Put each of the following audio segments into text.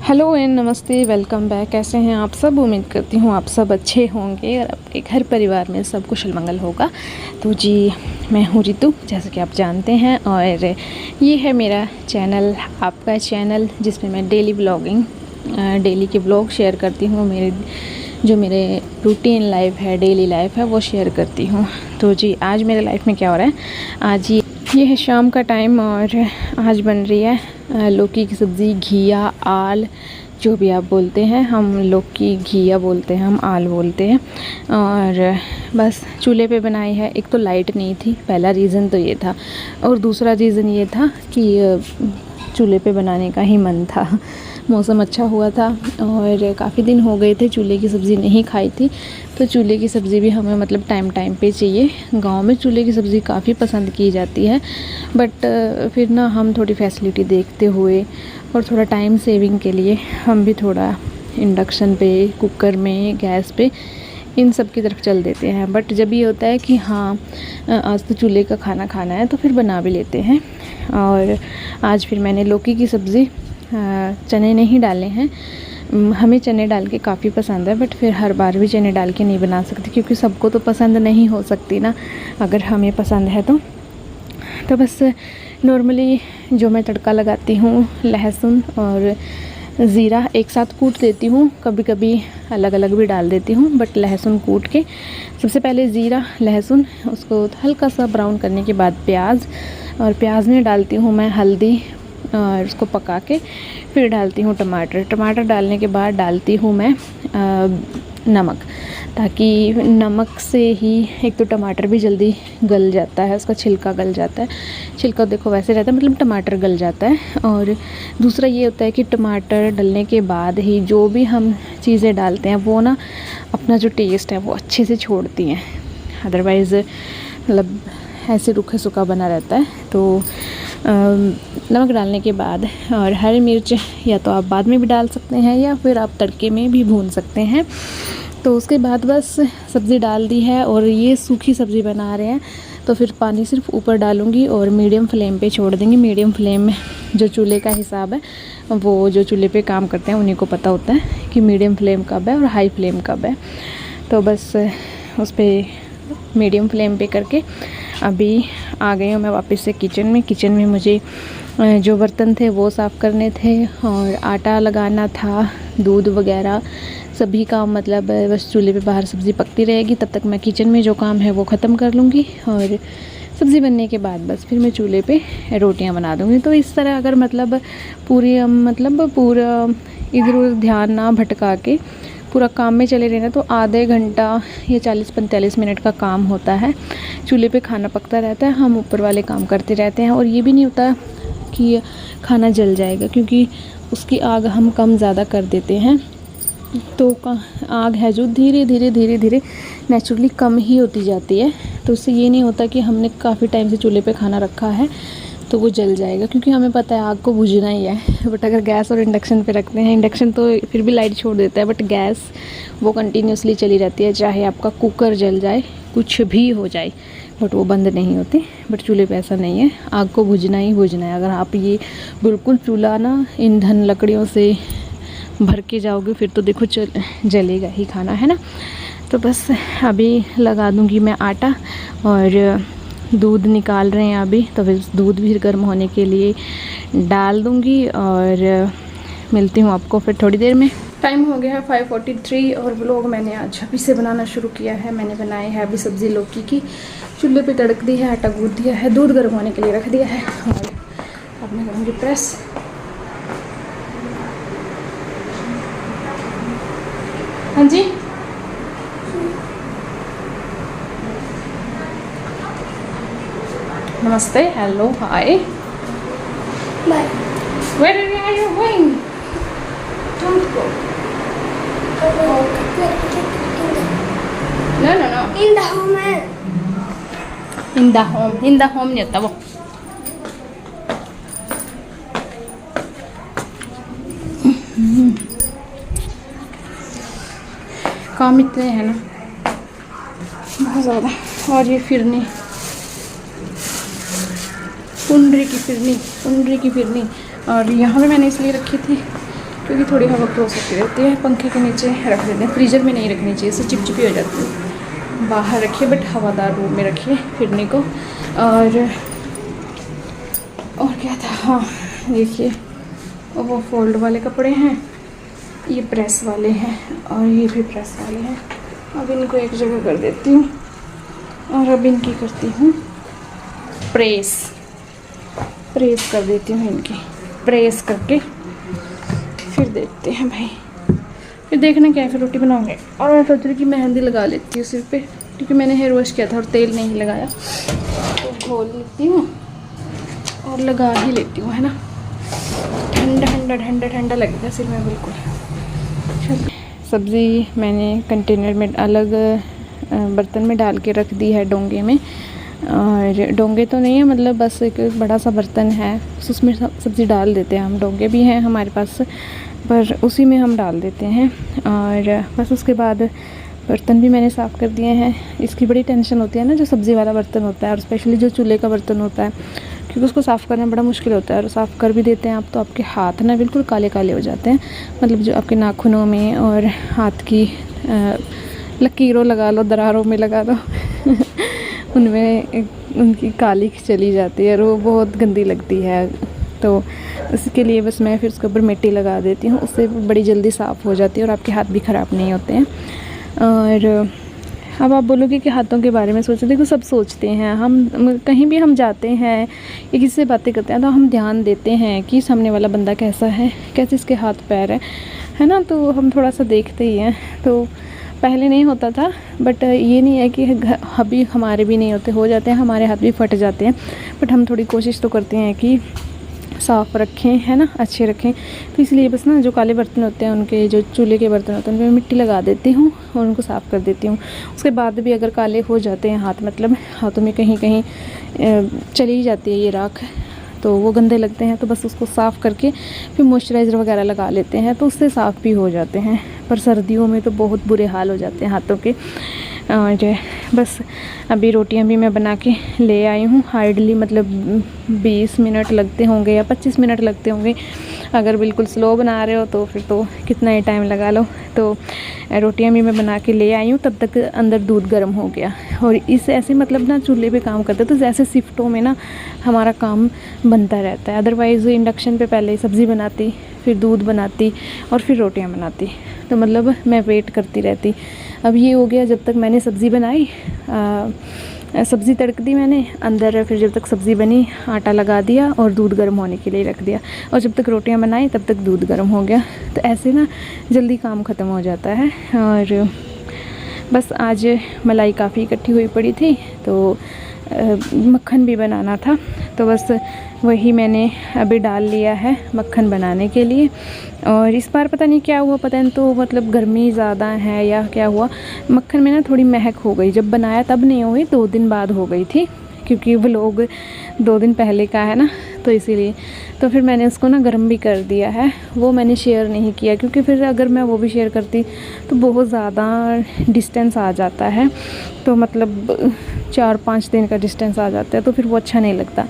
Hello and नमस्ते, welcome back. कैसे हैं आप सब? उम्मीद करती हूँ आप सब अच्छे होंगे और आपके घर परिवार में सब कुशल मंगल होगा। तो जी, मैं हूँ रितु, जैसे कि आप जानते हैं, और ये है मेरा चैनल, आपका चैनल, जिसमें मैं डेली ब्लॉगिंग, डेली के ब्लॉग शेयर करती हूँ। मेरे रूटीन लाइफ है, डेली लाइफ है, वो शेयर करती हूँ। तो जी, आज मेरे लाइफ में क्या हो रहा है, आज ये है शाम का टाइम और आज बन रही है लौकी की सब्ज़ी, घिया, आल, जो भी आप बोलते हैं। हम लौकी घिया बोलते हैं, हम आल बोलते हैं। और बस चूल्हे पे बनाई है। एक तो लाइट नहीं थी, पहला रीज़न तो ये था, और दूसरा रीज़न ये था कि चूल्हे पे बनाने का ही मन था। मौसम अच्छा हुआ था और काफ़ी दिन हो गए थे चूल्हे की सब्ज़ी नहीं खाई थी, तो चूल्हे की सब्ज़ी भी हमें मतलब टाइम टाइम पे चाहिए। गांव में चूल्हे की सब्ज़ी काफ़ी पसंद की जाती है, बट फिर ना हम थोड़ी फैसिलिटी देखते हुए और थोड़ा टाइम सेविंग के लिए हम भी थोड़ा इंडक्शन पे, कुकर में, गैस पे, इन सब की तरफ चल देते हैं। बट जब ये होता है कि हाँ, आज तो चूल्हे का खाना खाना है, तो फिर बना भी लेते हैं। और आज फिर मैंने लौकी की सब्ज़ी, चने नहीं डाले हैं। हमें चने डाल के काफ़ी पसंद है, बट फिर हर बार भी चने डाल के नहीं बना सकती, क्योंकि सबको तो पसंद नहीं हो सकती ना। अगर हमें पसंद है तो बस नॉर्मली जो मैं तड़का लगाती हूँ, लहसुन और ज़ीरा एक साथ कूट देती हूँ, कभी कभी अलग अलग भी डाल देती हूँ, बट लहसुन कूट के सबसे पहले ज़ीरा, लहसुन, उसको हल्का सा ब्राउन करने के बाद प्याज, और प्याज में डालती हूँ मैं हल्दी, और उसको पका के फिर डालती हूँ टमाटर। टमाटर डालने के बाद डालती हूँ मैं नमक, ताकि नमक से ही एक तो टमाटर भी जल्दी गल जाता है, उसका छिलका गल जाता है। छिलका देखो वैसे रहता है, मतलब टमाटर गल जाता है। और दूसरा ये होता है कि टमाटर डलने के बाद ही जो भी हम चीज़ें डालते हैं वो ना अपना जो टेस्ट है वो अच्छे से छोड़ती हैं, अदरवाइज़ मतलब ऐसे रूखा सूखा बना रहता है। तो नमक डालने के बाद, और हरी मिर्च या तो आप बाद में भी डाल सकते हैं या फिर आप तड़के में भी भून सकते हैं। तो उसके बाद बस सब्ज़ी डाल दी है, और ये सूखी सब्ज़ी बना रहे हैं, तो फिर पानी सिर्फ ऊपर डालूंगी और मीडियम फ्लेम पे छोड़ देंगे। मीडियम फ्लेम में जो चूल्हे का हिसाब है, वो जो चूल्हे पे काम करते हैं उन्हीं को पता होता है कि मीडियम फ्लेम कब है और हाई फ्लेम कब है। तो बस उस पर मीडियम फ्लेम पे करके अभी आ गई हूँ मैं वापस से किचन में। किचन में मुझे जो बर्तन थे वो साफ़ करने थे, और आटा लगाना था, दूध वगैरह सभी काम, मतलब बस चूल्हे पे बाहर सब्ज़ी पकती रहेगी, तब तक मैं किचन में जो काम है वो ख़त्म कर लूँगी, और सब्ज़ी बनने के बाद बस फिर मैं चूल्हे पे रोटियां बना दूँगी। तो इस तरह अगर मतलब पूरा इधर उधर ध्यान ना भटका के पूरा काम में चले रहना, तो आधे घंटा या 40-45 मिनट का काम होता है। चूल्हे पे खाना पकता रहता है, हम ऊपर वाले काम करते रहते हैं, और ये भी नहीं होता कि खाना जल जाएगा, क्योंकि उसकी आग हम कम ज़्यादा कर देते हैं। तो आग है जो धीरे धीरे नेचुरली कम ही होती जाती है। तो उससे ये नहीं होता कि हमने काफ़ी टाइम से चूल्हे पे खाना रखा है तो वो जल जाएगा, क्योंकि हमें पता है आग को बुझना ही है। बट अगर गैस और इंडक्शन पे रखते हैं, इंडक्शन तो फिर भी लाइट छोड़ देता है, बट गैस वो कंटिन्यूसली चली रहती है, चाहे आपका कुकर जल जाए, कुछ भी हो जाए, बट वो बंद नहीं होती। बट चूल्हे पे ऐसा नहीं है, आग को बुझना ही बुझना है। अगर आप ये बिल्कुल चूल्हा ना ईंधन लकड़ियों से भर के जाओगे, फिर तो देखो जलेगा ही खाना, है ना। तो बस अभी लगा दूँगी मैं आटा, और दूध निकाल रहे हैं अभी, तो फिर दूध भी गर्म होने के लिए डाल दूँगी, और मिलती हूँ आपको फिर थोड़ी देर में। टाइम हो गया है 5:43, और व्लॉग मैंने आज अभी से बनाना शुरू किया है। मैंने बनाई है अभी सब्ज़ी लौकी की, चूल्हे पे तड़क दी है, आटा गूँथ दिया है, दूध गर्म होने के लिए रख दिया है, और अब मैं करूँगी प्रेस। हाँ जी, नमस्ते, hello, hi, Bye. Where are you going? Don't go. No. In the home. In the home नहीं होता वो। काम इतने हैं ना, बहुत ज़्यादा। और ये फिरनी, कुंडरी की फिरनी, और यहाँ पे मैंने इसलिए रखी थी क्योंकि थोड़ी हवा क्रॉस होती रहती है। पंखे के नीचे रख देते हैं, फ्रीज़र में नहीं रखनी चाहिए, इससे चिपचिपी हो जाती है। बाहर रखिए बट हवादार रूम में रखिए फिरने को। और क्या था, हाँ देखिए वो फोल्ड वाले कपड़े हैं, ये प्रेस वाले हैं और ये भी प्रेस वाले हैं। अब इनको एक जगह कर देती हूँ और अब इनकी करती हूँ प्रेस कर देती हूँ इनकी। प्रेस करके फिर देखते हैं भाई, फिर देखना क्या है, फिर रोटी बनाऊंगे। और मैं सोच रही कि मेहंदी लगा लेती हूँ सिर पे, क्योंकि मैंने हेयर वॉश किया था और तेल नहीं लगाया, तो घोल लेती हूँ और लगा ही लेती हूँ, है ना। ठंडा ठंडा ठंडा ठंडा लगेगा सिर में बिल्कुल। सब्ज़ी मैंने कंटेनर में अलग बर्तन में डाल के रख दी है, डोंगे में। और डोंगे तो नहीं है, मतलब बस एक बड़ा सा बर्तन है, उसमें सब्ज़ी डाल देते हैं हम। डोंगे भी हैं हमारे पास, पर उसी में हम डाल देते हैं। और बस उसके बाद बर्तन भी मैंने साफ़ कर दिए हैं। इसकी बड़ी टेंशन होती है ना जो सब्ज़ी वाला बर्तन होता है, और स्पेशली जो चूल्हे का बर्तन होता है, क्योंकि उसको साफ़ करना बड़ा मुश्किल होता है। और साफ़ कर भी देते हैं आप तो आपके हाथ ना बिल्कुल काले काले हो जाते हैं, मतलब जो आपके नाखूनों में और हाथ की लकीरों लगा लो, दरारों में लगा दो उनमें उनकी काली चली जाती है और वो बहुत गंदी लगती है। तो इसके लिए बस मैं फिर उसके ऊपर मिट्टी लगा देती हूँ, उससे बड़ी जल्दी साफ़ हो जाती है और आपके हाथ भी ख़राब नहीं होते हैं। और अब आप बोलोगे कि हाथों के बारे में सोचते, देखो सब सोचते हैं। हम कहीं भी हम जाते हैं या किसी से बातें करते हैं तो हम ध्यान देते हैं कि सामने वाला बंदा कैसा है, कैसे इसके हाथ पैर है ना, तो हम थोड़ा सा देखते ही हैं। तो पहले नहीं होता था, बट ये नहीं है कि अभी हमारे भी नहीं होते, हो जाते हैं, हमारे हाथ भी फट जाते हैं। बट हम थोड़ी कोशिश तो करते हैं कि साफ़ रखें, है ना, अच्छे रखें। तो इसलिए बस ना जो काले बर्तन होते हैं, उनके जो चूल्हे के बर्तन होते हैं, उनमें मिट्टी लगा देती हूँ और उनको साफ़ कर देती हूँ। उसके बाद भी अगर काले हो जाते हैं हाथ, मतलब हाथों में कहीं कहीं चली जाती है ये राख, तो वो गंदे लगते हैं, तो बस उसको साफ़ करके फिर मॉइस्चराइज़र वगैरह लगा लेते हैं, तो उससे साफ़ भी हो जाते हैं। पर सर्दियों में तो बहुत बुरे हाल हो जाते हैं हाथों के। और बस अभी रोटियां भी मैं बना के ले आई हूँ। हार्डली मतलब 20 मिनट लगते होंगे या 25 मिनट लगते होंगे। अगर बिल्कुल स्लो बना रहे हो तो फिर तो कितना ही टाइम लगा लो। तो रोटियां भी मैं बना के ले आई हूँ, तब तक अंदर दूध गर्म हो गया। और इस ऐसे मतलब ना चूल्हे पे काम करते तो जैसे शिफ्टों में ना हमारा काम बनता रहता है। अदरवाइज़ इंडक्शन पे पहले सब्ज़ी बनाती, फिर दूध बनाती और फिर रोटियां बनाती, तो मतलब मैं वेट करती रहती। अब ये हो गया, जब तक मैंने सब्ज़ी बनाई, सब्ज़ी तड़क दी मैंने अंदर, फिर जब तक सब्ज़ी बनी आटा लगा दिया और दूध गर्म होने के लिए रख दिया, और जब तक रोटियां बनाई तब तक दूध गर्म हो गया। तो ऐसे ना जल्दी काम ख़त्म हो जाता है। और बस आज मलाई काफ़ी इकट्ठी हुई पड़ी थी, तो मक्खन भी बनाना था, तो बस वही मैंने अभी डाल लिया है मक्खन बनाने के लिए। और इस बार पता नहीं क्या हुआ, पता नहीं, तो मतलब गर्मी ज़्यादा है या क्या हुआ, मक्खन में ना थोड़ी महक हो गई। जब बनाया तब नहीं हो गई, 2 दिन बाद हो गई थी, क्योंकि व्लॉग 2 दिन पहले का है ना, तो इसीलिए। तो फिर मैंने उसको ना गर्म भी कर दिया है, वो मैंने शेयर नहीं किया, क्योंकि फिर अगर मैं वो भी शेयर करती तो बहुत ज़्यादा डिस्टेंस आ जाता है, तो मतलब 4-5 दिन का डिस्टेंस आ जाता है, तो फिर वो अच्छा नहीं लगता।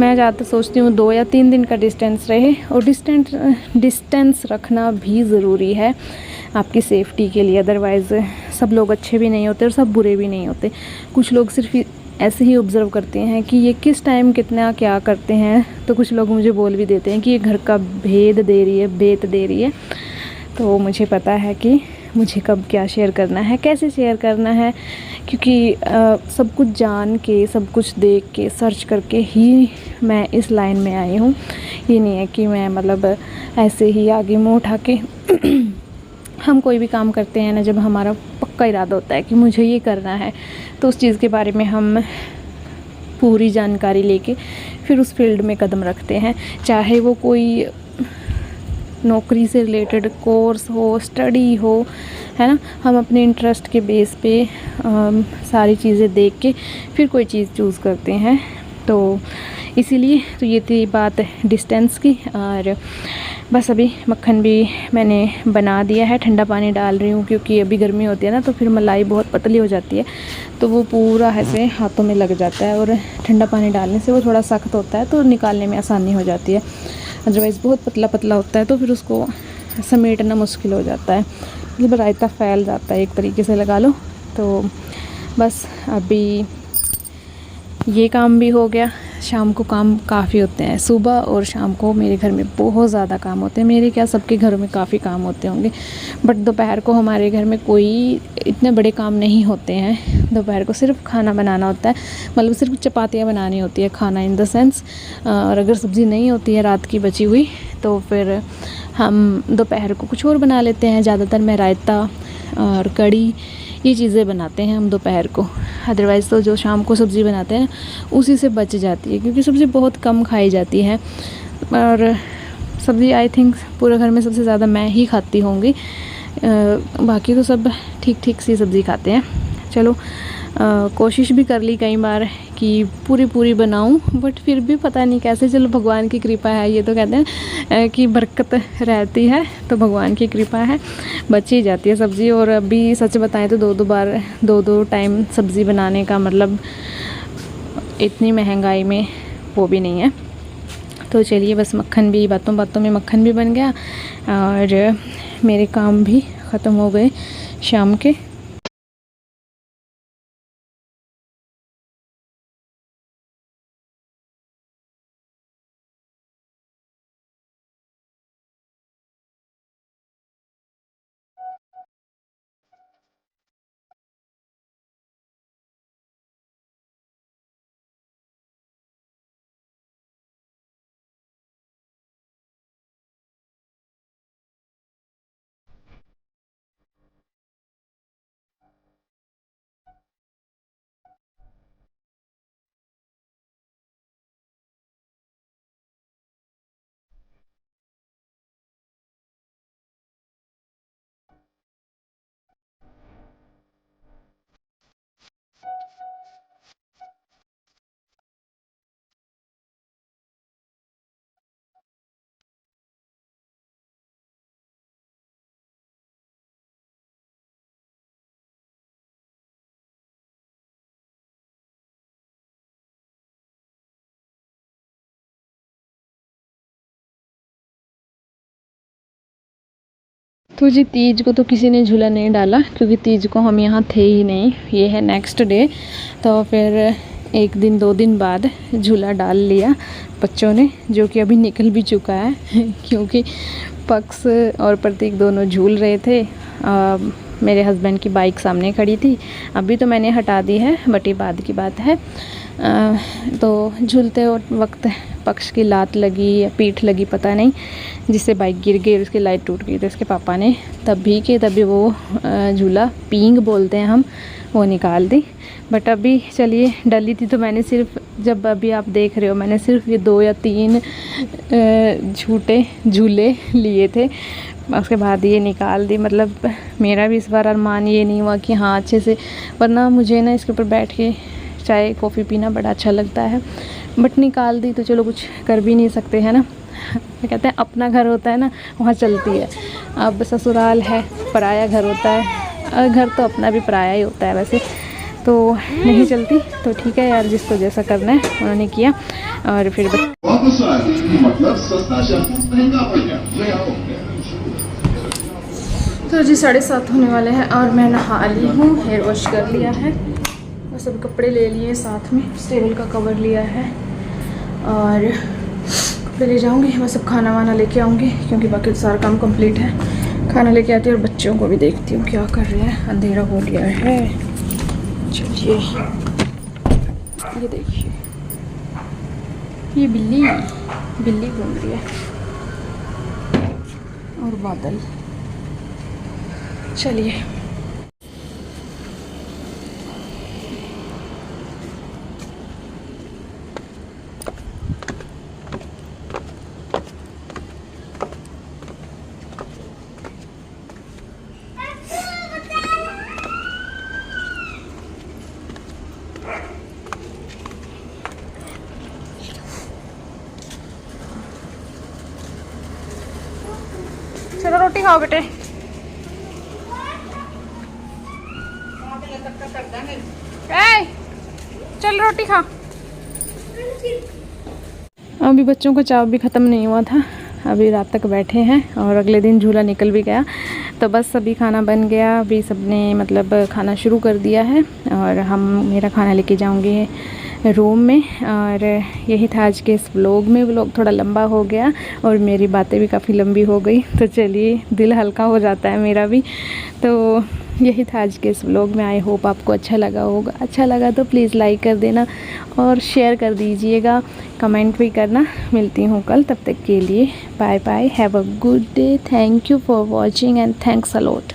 मैं ज़्यादातर सोचती हूँ 2 या 3 दिन का डिस्टेंस रहे, और डिस्टेंस रखना भी ज़रूरी है आपकी सेफ्टी के लिए। अदरवाइज़ सब लोग अच्छे भी नहीं होते और सब बुरे भी नहीं होते। कुछ लोग सिर्फ ऐसे ही ऑब्ज़र्व करते हैं कि ये किस टाइम कितना क्या करते हैं, तो कुछ लोग मुझे बोल भी देते हैं कि ये घर का भेद दे रही है। तो मुझे पता है कि मुझे कब क्या शेयर करना है, कैसे शेयर करना है, क्योंकि सब कुछ जान के, सब कुछ देख के, सर्च करके ही मैं इस लाइन में आई हूँ। ये नहीं है कि मैं मतलब ऐसे ही आगे मुँह उठा के हम कोई भी काम करते हैं ना, जब हमारा पक्का इरादा होता है कि मुझे ये करना है, तो उस चीज़ के बारे में हम पूरी जानकारी लेके फिर उस फील्ड में कदम रखते हैं। चाहे वो कोई नौकरी से रिलेटेड कोर्स हो, स्टडी हो, है ना, हम अपने इंटरेस्ट के बेस पे सारी चीज़ें देख के फिर कोई चीज़ चूज़ करते हैं। तो इसीलिए तो ये थी बात डिस्टेंस की। और बस अभी मक्खन भी मैंने बना दिया है, ठंडा पानी डाल रही हूँ, क्योंकि अभी गर्मी होती है ना, तो फिर मलाई बहुत पतली हो जाती है, तो वो पूरा ऐसे हाथों में लग जाता है, और ठंडा पानी डालने से वो थोड़ा सख्त होता है, तो निकालने में आसानी हो जाती है। अदरवाइज़ बहुत पतला पतला होता है, तो फिर उसको समेटना मुश्किल हो जाता है, मतलब रायता फैल जाता है एक तरीके से लगा लो। तो बस अभी ये काम भी हो गया। शाम को काम काफ़ी होते हैं, सुबह और शाम को मेरे घर में बहुत ज़्यादा काम होते हैं। मेरे क्या, सबके घरों में काफ़ी काम होते होंगे, बट दोपहर को हमारे घर में कोई इतने बड़े काम नहीं होते हैं। दोपहर को सिर्फ खाना बनाना होता है, मतलब सिर्फ चपातियाँ बनानी होती है, खाना इन द सेंस। और अगर सब्ज़ी नहीं होती है रात की बची हुई तो फिर हम दोपहर को कुछ और बना लेते हैं। ज़्यादातर मैं रायता और कढ़ी ये चीज़ें बनाते हैं हम दोपहर को। अदरवाइज़ तो जो शाम को सब्ज़ी बनाते हैं उसी से बच जाती है, क्योंकि सब्ज़ी बहुत कम खाई जाती है। और सब्ज़ी आई थिंक पूरे घर में सबसे ज़्यादा मैं ही खाती होंगी, बाकी तो सब ठीक ठीक सी सब्ज़ी खाते हैं। चलो कोशिश भी कर ली कई बार कि पूरी बनाऊं, बट फिर भी पता नहीं कैसे। चलो भगवान की कृपा है, ये तो कहते हैं कि बरकत रहती है, तो भगवान की कृपा है, बच ही जाती है सब्ज़ी। और अभी सच बताएं तो दो टाइम सब्ज़ी बनाने का मतलब इतनी महंगाई में वो भी नहीं है। तो चलिए, बस मक्खन भी, बातों बातों में मक्खन भी बन गया और मेरे काम भी ख़त्म हो गए शाम के। तो जी तीज को तो किसी ने झूला नहीं डाला, क्योंकि तीज को हम यहाँ थे ही नहीं, ये है नेक्स्ट डे। तो फिर एक दिन 2 दिन बाद झूला डाल लिया बच्चों ने, जो कि अभी निकल भी चुका है क्योंकि पक्ष और प्रतीक दोनों झूल रहे थे। मेरे हस्बैंड की बाइक सामने खड़ी थी, अभी तो मैंने हटा दी है, बट ये बाद की बात है। तो झूलते वक्त पक्ष की लात लगी या पीठ लगी पता नहीं, जिससे बाइक गिर गई और उसकी लाइट टूट गई। तो उसके पापा ने तभी वो झूला, पींग बोलते हैं हम, वो निकाल दी। बट अभी चलिए, डली थी तो मैंने सिर्फ, जब अभी आप देख रहे हो, मैंने सिर्फ ये 2 या 3 झूले लिए थे, उसके बाद ये निकाल दी। मतलब मेरा भी इस बार अरमान ये नहीं हुआ कि हाँ अच्छे से, वरना मुझे ना इसके ऊपर बैठ के चाय कॉफ़ी पीना बड़ा अच्छा लगता है, बट निकाल दी तो चलो कुछ कर भी नहीं सकते हैं ना। कहते हैं अपना घर होता है ना, वहाँ चलती है। अब ससुराल है, पराया घर होता है, घर तो अपना भी पराया ही होता है वैसे, तो नहीं चलती। तो ठीक है यार, जिसको जैसा करना है उन्होंने किया। और फिर तो जी 7:30 होने वाले हैं और मैं नहा ली हूँ, हेयर वॉश कर लिया है और सब कपड़े ले लिए, साथ में टेबल का कवर लिया है और कपड़े ले जाऊँगी। मैं सब खाना वाना लेके आऊँगी, क्योंकि बाकी तो सारा काम कंप्लीट है। खाना लेके आती हूँ और बच्चों को भी देखती हूँ क्या कर रहे हैं, अंधेरा हो गया है। चलिए, ये देखिए, ये बिल्ली घूम रही है और बादल। चलिए, चलो रोटी खाओ बेटे। चल रोटी खा। अभी बच्चों का चाव भी ख़त्म नहीं हुआ था, अभी रात तक बैठे हैं और अगले दिन झूला निकल भी गया। तो बस अभी खाना बन गया, अभी सबने मतलब खाना शुरू कर दिया है और हम मेरा खाना लेके जाऊंगी रूम में। और यही था आज के इस व्लॉग में। व्लॉग थोड़ा लंबा हो गया और मेरी बातें भी काफ़ी लंबी हो गई, तो चलिए दिल हल्का हो जाता है मेरा भी। तो यही था आज के इस व्लॉग में। आई होप आपको अच्छा लगा होगा। अच्छा लगा तो प्लीज़ लाइक कर देना और शेयर कर दीजिएगा, कमेंट भी करना। मिलती हूँ कल, तब तक के लिए bye bye, have a good day, thank you for watching and thanks a lot.